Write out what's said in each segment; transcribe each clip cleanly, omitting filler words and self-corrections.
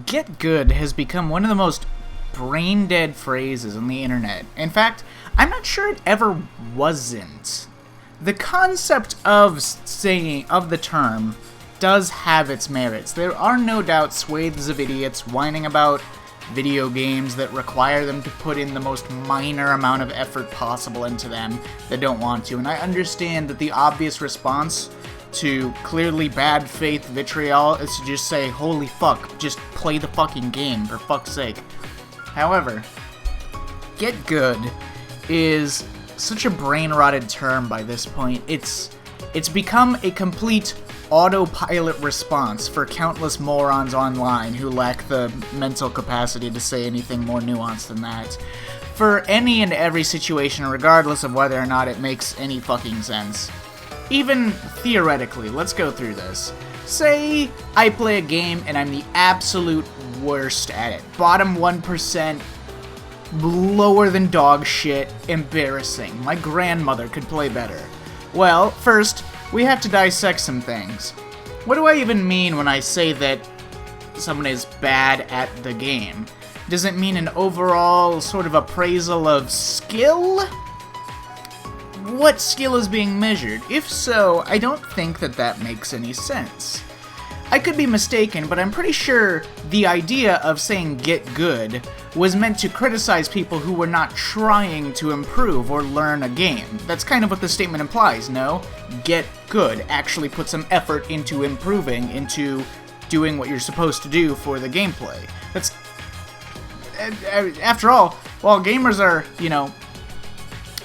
Get good has become one of the most brain-dead phrases on the internet. In fact, I'm not sure it ever wasn't. The concept of the term does have its merits. There are no doubt swathes of idiots whining about video games that require them to put in the most minor amount of effort possible into them that don't want to, and I understand that the obvious response to clearly bad faith vitriol is to just say, holy fuck, just play the fucking game, for fuck's sake. However, get good is such a brain-rotted term by this point. It's become a complete autopilot response for countless morons online who lack the mental capacity to say anything more nuanced than that. For any and every situation, regardless of whether or not it makes any fucking sense. Even theoretically, let's go through this. Say I play a game and I'm the absolute worst at it. Bottom 1%, lower than dog shit, embarrassing. My grandmother could play better. Well, first, we have to dissect some things. What do I even mean when I say that someone is bad at the game? Does it mean an overall sort of appraisal of skill? What skill is being measured? If so, I don't think that makes any sense. I could be mistaken, but I'm pretty sure the idea of saying get good was meant to criticize people who were not trying to improve or learn a game. That's kind of what the statement implies, no? Get good. Actually put some effort into improving, into doing what you're supposed to do for the gameplay. That's... After all, while gamers are,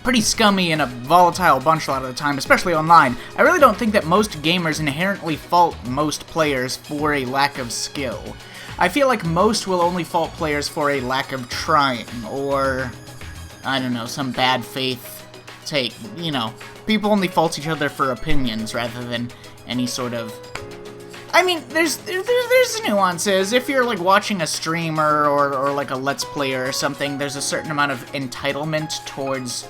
pretty scummy and a volatile bunch a lot of the time, especially online, I really don't think that most gamers inherently fault most players for a lack of skill. I feel like most will only fault players for a lack of trying, or, I don't know, some bad faith take. People only fault each other for opinions rather than any sort of... I mean, there's nuances. If you're, watching a streamer or a Let's Player or something, there's a certain amount of entitlement towards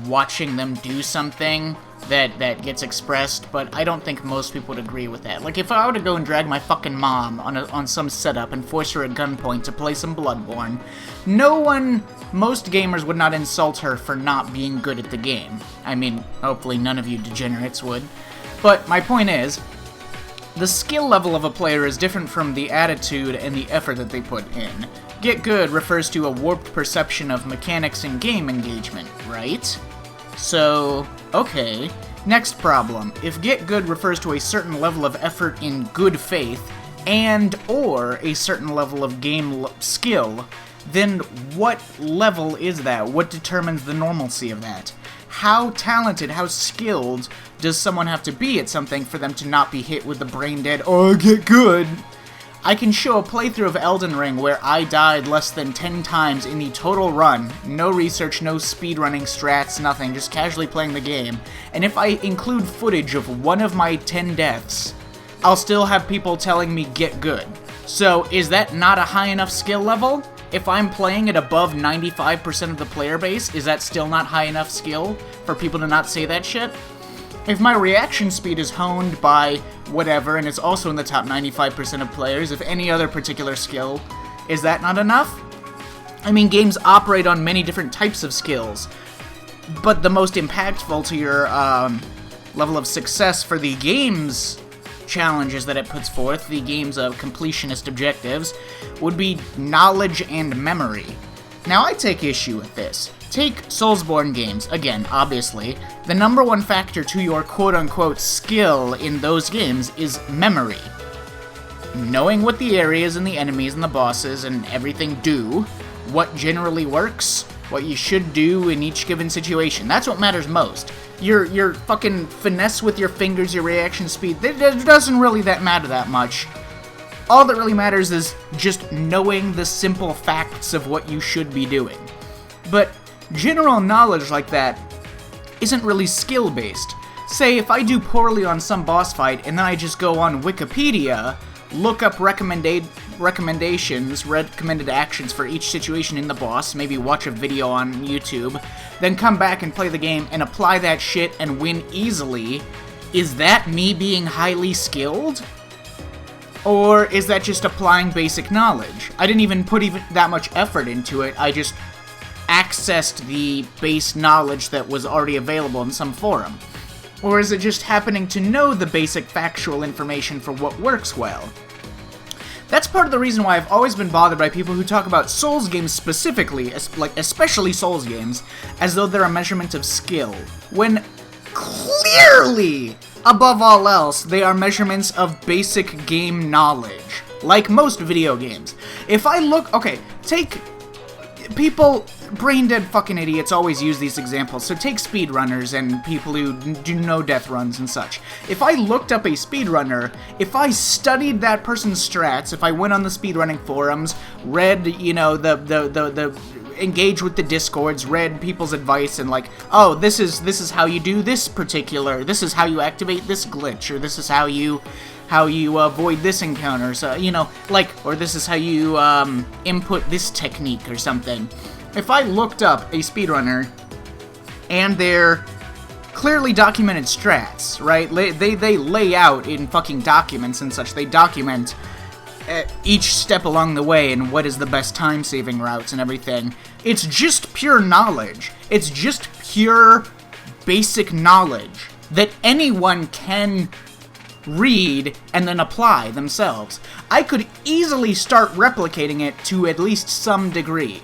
watching them do something that gets expressed, but I don't think most people would agree with that. Like, if I were to go and drag my fucking mom on some setup and force her at gunpoint to play some Bloodborne, most gamers would not insult her for not being good at the game. I mean, hopefully none of you degenerates would. But my point is, the skill level of a player is different from the attitude and the effort that they put in. Get good refers to a warped perception of mechanics in game engagement, right? So, okay. Next problem. If get good refers to a certain level of effort in good faith and/or a certain level of game skill, then what level is that? What determines the normalcy of that? How talented, how skilled does someone have to be at something for them to not be hit with the brain-dead, oh, get good? I can show a playthrough of Elden Ring where I died less than 10 times in the total run. No research, no speedrunning strats, nothing, just casually playing the game. And if I include footage of one of my 10 deaths, I'll still have people telling me get good. So, is that not a high enough skill level? If I'm playing at above 95% of the player base, is that still not high enough skill for people to not say that shit? If my reaction speed is honed by whatever, and it's also in the top 95% of players, if any other particular skill, is that not enough? I mean, games operate on many different types of skills, but the most impactful to your level of success for the game's challenges that it puts forth, the game's completionist objectives, would be knowledge and memory. Now, I take issue with this. Take Soulsborne games. Again, obviously, the number one factor to your quote-unquote skill in those games is memory. Knowing what the areas and the enemies and the bosses and everything do, what generally works, what you should do in each given situation. That's what matters most. Your fucking finesse with your fingers, your reaction speed, it doesn't really matter that much. All that really matters is just knowing the simple facts of what you should be doing. But general knowledge like that isn't really skill-based. Say, if I do poorly on some boss fight and then I just go on Wikipedia, look up recommended actions for each situation in the boss, maybe watch a video on YouTube, then come back and play the game and apply that shit and win easily, is that me being highly skilled? Or is that just applying basic knowledge? I didn't even put that much effort into it, I just accessed the base knowledge that was already available in some forum. Or is it just happening to know the basic factual information for what works well? That's part of the reason why I've always been bothered by people who talk about Souls games specifically, especially Souls games, as though they're a measurement of skill, when clearly, above all else, they are measurements of basic game knowledge, like most video games. If I look, okay, take people, brain-dead fucking idiots always use these examples, so take speedrunners and people who do no death runs and such. If I looked up a speedrunner, if I studied that person's strats, if I went on the speedrunning forums, read, you know, engage with the discords, read people's advice, and like, oh, this is how you do this particular, this is how you activate this glitch, or this is how you avoid this encounter, so, you know, like, or this is how you input this technique or something. If I looked up a speedrunner and their clearly documented strats, right? They lay out in fucking documents and such. They document each step along the way and what is the best time-saving routes and everything. It's just pure knowledge. It's just pure basic knowledge that anyone can read and then apply themselves. I could easily start replicating it to at least some degree.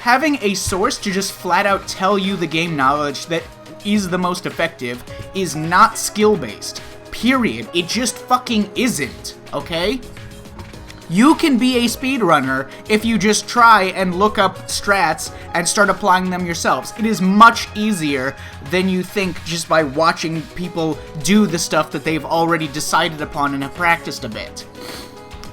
Having a source to just flat out tell you the game knowledge that is the most effective is not skill-based. Period. It just fucking isn't, okay? You can be a speedrunner if you just try and look up strats and start applying them yourselves. It is much easier than you think just by watching people do the stuff that they've already decided upon and have practiced a bit.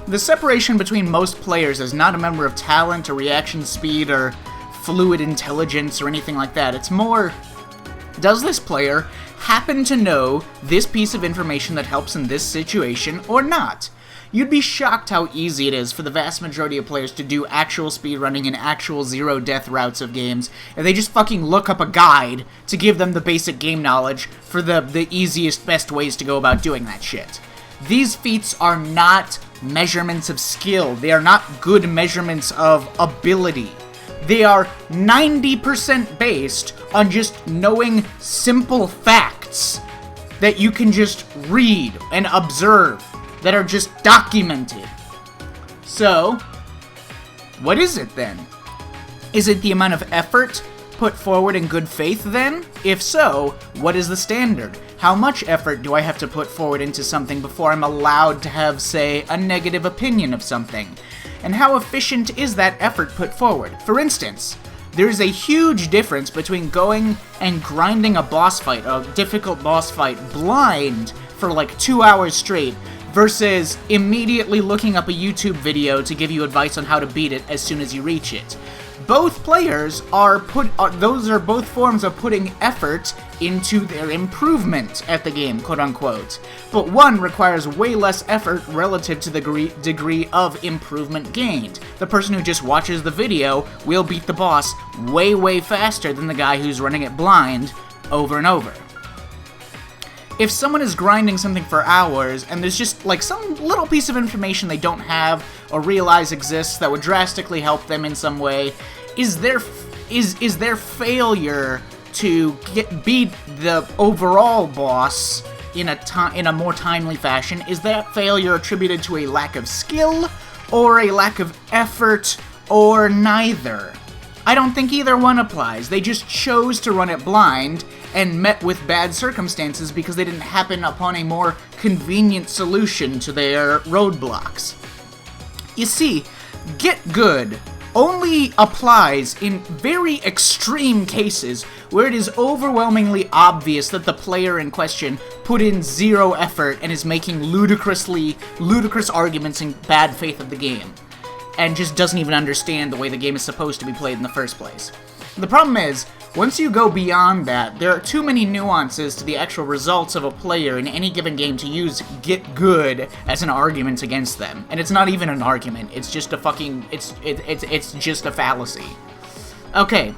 The separation between most players is not a member of talent or reaction speed or fluid intelligence or anything like that. It's more, does this player happen to know this piece of information that helps in this situation or not? You'd be shocked how easy it is for the vast majority of players to do actual speedrunning and actual zero-death routes of games, and they just fucking look up a guide to give them the basic game knowledge for the easiest, best ways to go about doing that shit. These feats are not measurements of skill. They are not good measurements of ability. They are 90% based on just knowing simple facts that you can just read and observe, that are just documented. So, what is it then? Is it the amount of effort put forward in good faith then? If so, what is the standard? How much effort do I have to put forward into something before I'm allowed to have, say, a negative opinion of something? And how efficient is that effort put forward? For instance, there's a huge difference between going and grinding a boss fight, a difficult boss fight, blind for like 2 hours straight, versus immediately looking up a YouTube video to give you advice on how to beat it as soon as you reach it. Both players those are both forms of putting effort into their improvement at the game, quote-unquote. But one requires way less effort relative to the degree of improvement gained. The person who just watches the video will beat the boss way, way faster than the guy who's running it blind over and over. If someone is grinding something for hours, and there's just, like, some little piece of information they don't have or realize exists that would drastically help them in some way, is their failure to beat the overall boss in a more timely fashion, is that failure attributed to a lack of skill, or a lack of effort, or neither? I don't think either one applies. They just chose to run it blind, and met with bad circumstances because they didn't happen upon a more convenient solution to their roadblocks. You see, Git Good only applies in very extreme cases where it is overwhelmingly obvious that the player in question put in zero effort and is making ludicrous arguments in bad faith of the game, and just doesn't even understand the way the game is supposed to be played in the first place. The problem is, once you go beyond that, there are too many nuances to the actual results of a player in any given game to use Git Good as an argument against them. And it's not even an argument, it's just a fucking, it's just a fallacy. Okay,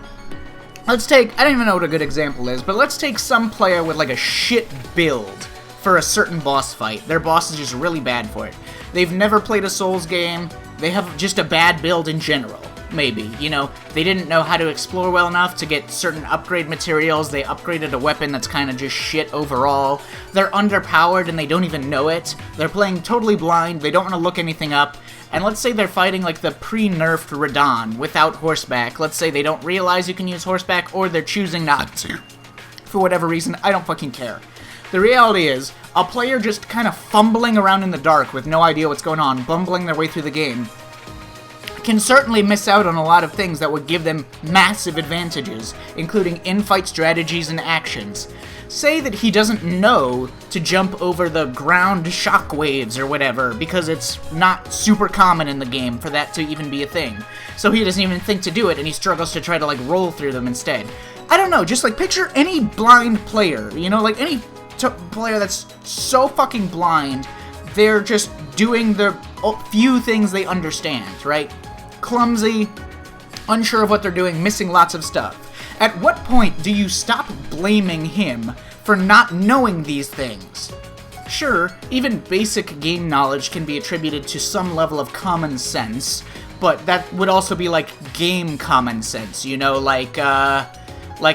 let's take, I don't even know what a good example is, but let's take some player with like a shit build for a certain boss fight. Their boss is just really bad for it. they've never played a Souls game, they have just a bad build in general. Maybe, you know, they didn't know how to explore well enough to get certain upgrade materials, they upgraded a weapon that's kind of just shit overall, they're underpowered and they don't even know it, they're playing totally blind, they don't want to look anything up, and let's say they're fighting like the pre-nerfed Radahn without horseback, let's say they don't realize you can use horseback, or they're choosing not to. For whatever reason, I don't fucking care. The reality is, a player just kind of fumbling around in the dark with no idea what's going on, bumbling their way through the game, can certainly miss out on a lot of things that would give them massive advantages, including in-fight strategies and actions. Say that he doesn't know to jump over the ground shockwaves or whatever, because it's not super common in the game for that to even be a thing. So he doesn't even think to do it, and he struggles to try to, like, roll through them instead. I don't know, just, like, picture any blind player, you know, like, any player that's so fucking blind, they're just doing the few things they understand, right? Clumsy, unsure of what they're doing, missing lots of stuff. At what point do you stop blaming him for not knowing these things? Sure, even basic game knowledge can be attributed to some level of common sense, but that would also be like game common sense, you know, like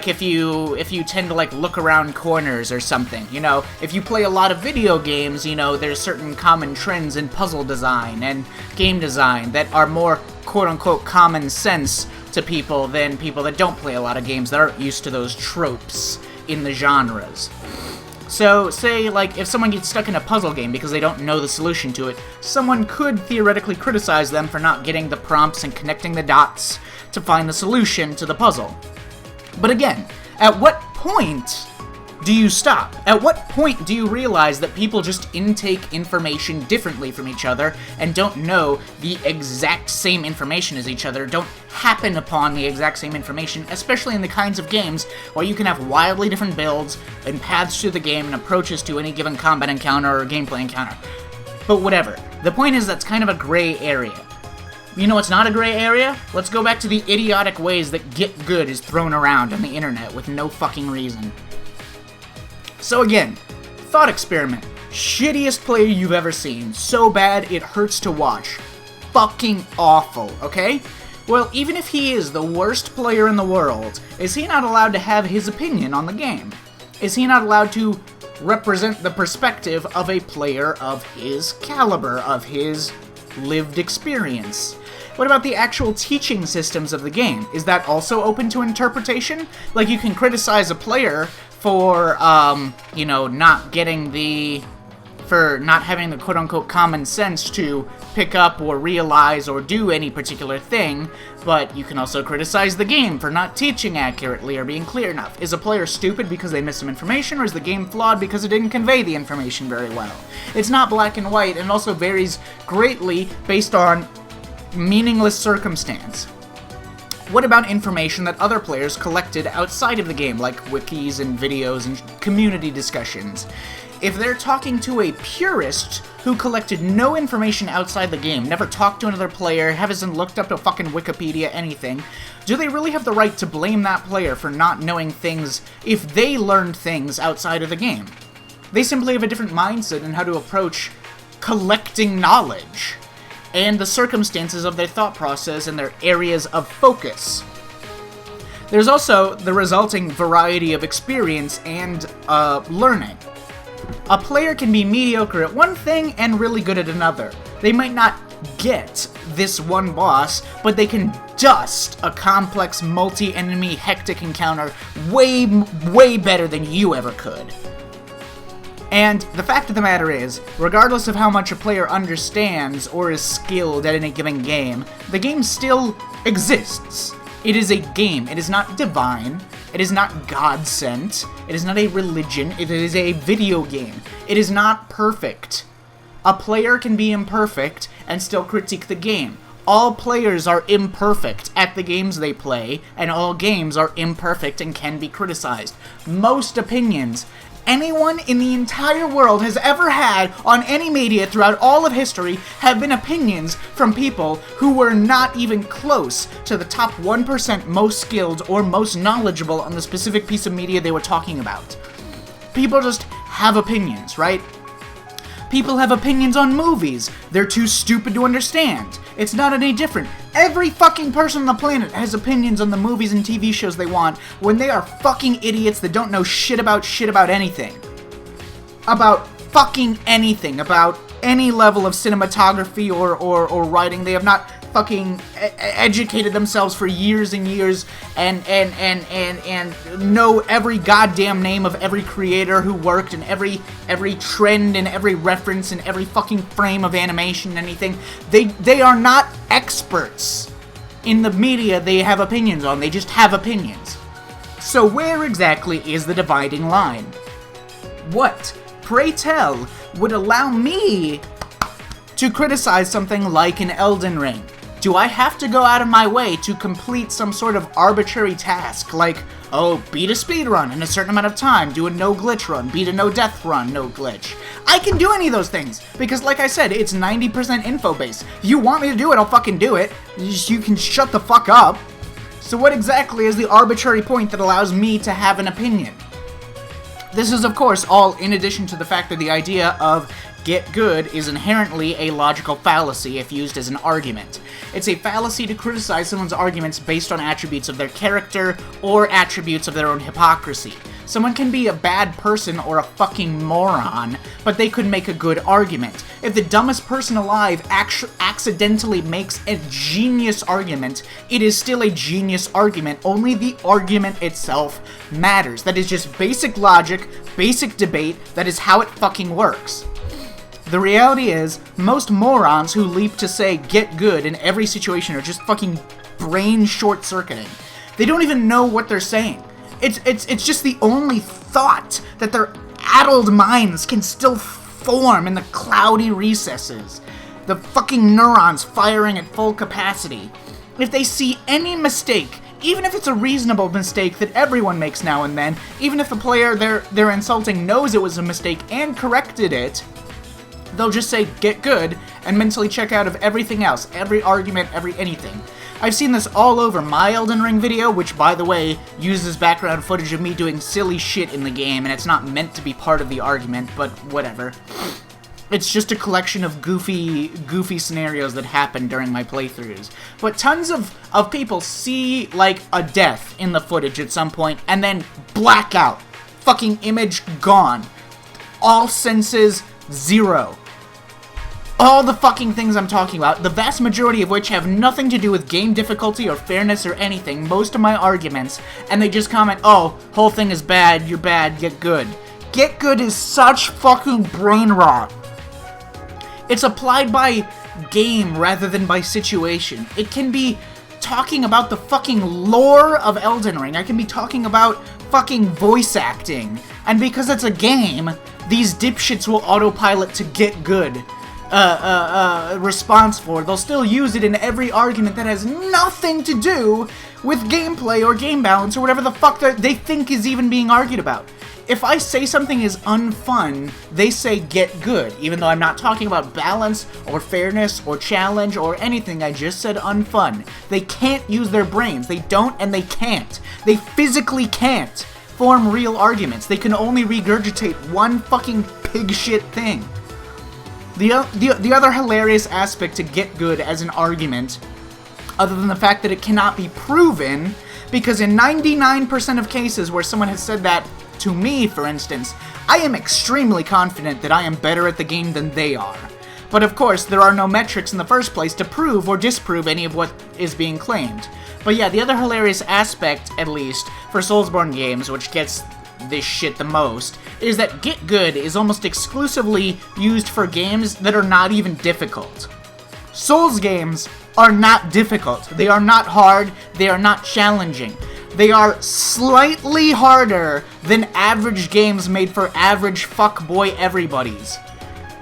if you tend to, like, look around corners or something, you know, if you play a lot of video games, you know, there's certain common trends in puzzle design and game design that are more quote-unquote common sense to people than people that don't play a lot of games that aren't used to those tropes in the genres. So, say, like, if someone gets stuck in a puzzle game because they don't know the solution to it, someone could theoretically criticize them for not getting the prompts and connecting the dots to find the solution to the puzzle. But again, at what point do you stop? At what point do you realize that people just intake information differently from each other and don't know the exact same information as each other, don't happen upon the exact same information, especially in the kinds of games where you can have wildly different builds and paths through the game and approaches to any given combat encounter or gameplay encounter. But whatever. The point is that's kind of a gray area. You know what's not a gray area? Let's go back to the idiotic ways that Git Good is thrown around on the internet with no fucking reason. So again, thought experiment. Shittiest player you've ever seen. So bad it hurts to watch. Fucking awful, okay? Well, even if he is the worst player in the world, is he not allowed to have his opinion on the game? Is he not allowed to represent the perspective of a player of his caliber, of his lived experience? What about the actual teaching systems of the game? Is that also open to interpretation? Like, you can criticize a player for, you know, not having the quote-unquote common sense to pick up or realize or do any particular thing, but you can also criticize the game for not teaching accurately or being clear enough. Is a player stupid because they missed some information, or is the game flawed because it didn't convey the information very well? It's not black and white, and also varies greatly based on meaningless circumstance. What about information that other players collected outside of the game, like wikis and videos and community discussions? If they're talking to a purist who collected no information outside the game, never talked to another player, hasn't looked up to fucking Wikipedia, anything, do they really have the right to blame that player for not knowing things if they learned things outside of the game? They simply have a different mindset in how to approach collecting knowledge and the circumstances of their thought process and their areas of focus. There's also the resulting variety of experience and learning. A player can be mediocre at one thing and really good at another. They might not get this one boss, but they can dust a complex multi-enemy hectic encounter way better than you ever could. And the fact of the matter is, regardless of how much a player understands or is skilled at any given game, the game still exists. It is a game. It is not divine. It is not God-sent. It is not a religion. It is a video game. It is not perfect. A player can be imperfect and still critique the game. All players are imperfect at the games they play, and all games are imperfect and can be criticized. Most opinions anyone in the entire world has ever had on any media throughout all of history have been opinions from people who were not even close to the top 1% most skilled or most knowledgeable on the specific piece of media they were talking about. People just have opinions, right? People have opinions on movies. They're too stupid to understand. It's not any different. Every fucking person on the planet has opinions on the movies and TV shows they want when they are fucking idiots that don't know shit about anything. About fucking anything. About any level of cinematography or writing. They have not fucking educated themselves for years and years and know every goddamn name of every creator who worked and every trend and every reference and every fucking frame of animation and anything. They are not experts in the media they have opinions on. They just have opinions. So where exactly is the dividing line? What, pray tell, would allow me to criticize something like an Elden Ring? Do I have to go out of my way to complete some sort of arbitrary task, like, oh, beat a speedrun in a certain amount of time, do a no-glitch run, beat a no-death run, no glitch? I can do any of those things, because like I said, it's 90% info-based. If you want me to do it, I'll fucking do it. You can shut the fuck up. So what exactly is the arbitrary point that allows me to have an opinion? This is, of course, all in addition to the fact that the idea of Git Good is inherently a logical fallacy if used as an argument. It's a fallacy to criticize someone's arguments based on attributes of their character or attributes of their own hypocrisy. Someone can be a bad person or a fucking moron, but they could make a good argument. If the dumbest person alive accidentally makes a genius argument, it is still a genius argument. Only the argument itself matters. That is just basic logic, basic debate. That is how it fucking works. The reality is, most morons who leap to say get good in every situation are just fucking brain short-circuiting. They don't even know what they're saying. It's just the only thought that their addled minds can still form in the cloudy recesses. The fucking neurons firing at full capacity. If they see any mistake, even if it's a reasonable mistake that everyone makes now and then, even if the player they're insulting knows it was a mistake and corrected it, they'll just say, get good, and mentally check out of everything else, every argument, every anything. I've seen this all over my Elden Ring video, which, by the way, uses background footage of me doing silly shit in the game, and it's not meant to be part of the argument, but whatever. It's just a collection of goofy scenarios that happen during my playthroughs. But tons of people see, like, a death in the footage at some point, and then blackout. Fucking image gone. All senses zero. All the fucking things I'm talking about, the vast majority of which have nothing to do with game difficulty or fairness or anything, most of my arguments, and they just comment, oh, whole thing is bad, you're bad, get good. Get good is such fucking brain rot. It's applied by game rather than by situation. It can be talking about the fucking lore of Elden Ring. I can be talking about fucking voice acting. And because it's a game, these dipshits will autopilot to get good. Response for. They'll still use it in every argument that has nothing to do with gameplay or game balance or whatever the fuck they think is even being argued about. If I say something is unfun, they say get good, even though I'm not talking about balance or fairness or challenge or anything. I just said unfun. They can't use their brains. They don't and they can't. They physically can't form real arguments. They can only regurgitate one fucking pig shit thing. The other hilarious aspect to get good as an argument, other than the fact that it cannot be proven, because in 99% of cases where someone has said that to me, for instance, I am extremely confident that I am better at the game than they are. But of course, there are no metrics in the first place to prove or disprove any of what is being claimed. But yeah, the other hilarious aspect, at least, for Soulsborne games, which gets this shit the most, is that Git Good is almost exclusively used for games that are not even difficult. Souls games are not difficult. They are not hard. They are not challenging. They are slightly harder than average games made for average fuckboy everybodies.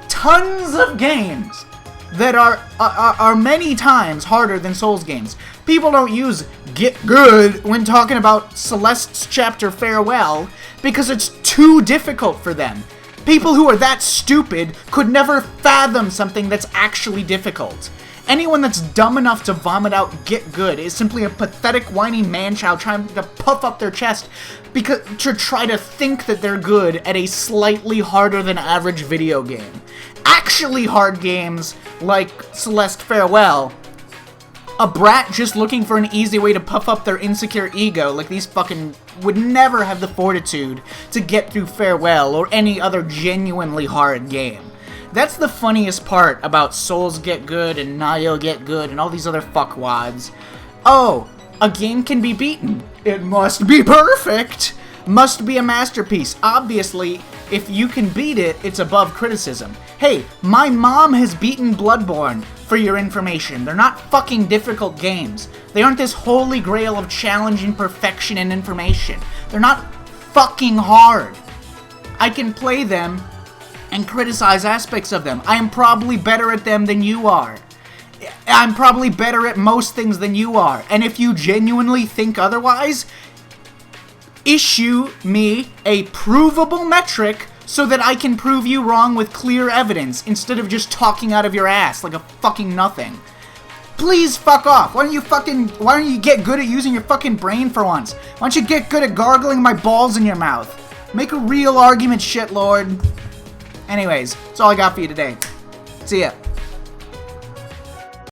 Tons of games that are many times harder than Souls games. People don't use Git Good when talking about Celeste's Chapter Farewell because it's too difficult for them. People who are that stupid could never fathom something that's actually difficult. Anyone that's dumb enough to vomit out Git Good is simply a pathetic, whiny man-child trying to puff up their chest to try to think that they're good at a slightly harder than average video game. actually hard games like Celeste Farewell, a brat just looking for an easy way to puff up their insecure ego, like these fucking would never have the fortitude to get through Farewell or any other genuinely hard game. That's the funniest part about Souls Get Good and Nio Get Good and all these other fuckwads. Oh, a game can be beaten. It must be perfect. Must be a masterpiece. Obviously, if you can beat it, it's above criticism. Hey, my mom has beaten Bloodborne, for your information. They're not fucking difficult games. They aren't this holy grail of challenging perfection and information. They're not fucking hard. I can play them and criticize aspects of them. I am probably better at them than you are. I'm probably better at most things than you are. And if you genuinely think otherwise, issue me a provable metric so that I can prove you wrong with clear evidence instead of just talking out of your ass like a fucking nothing. Please fuck off. Why don't you get good at using your fucking brain for once? Why don't you get good at gargling my balls in your mouth? Make a real argument, shitlord. Anyways, that's all I got for you today. See ya.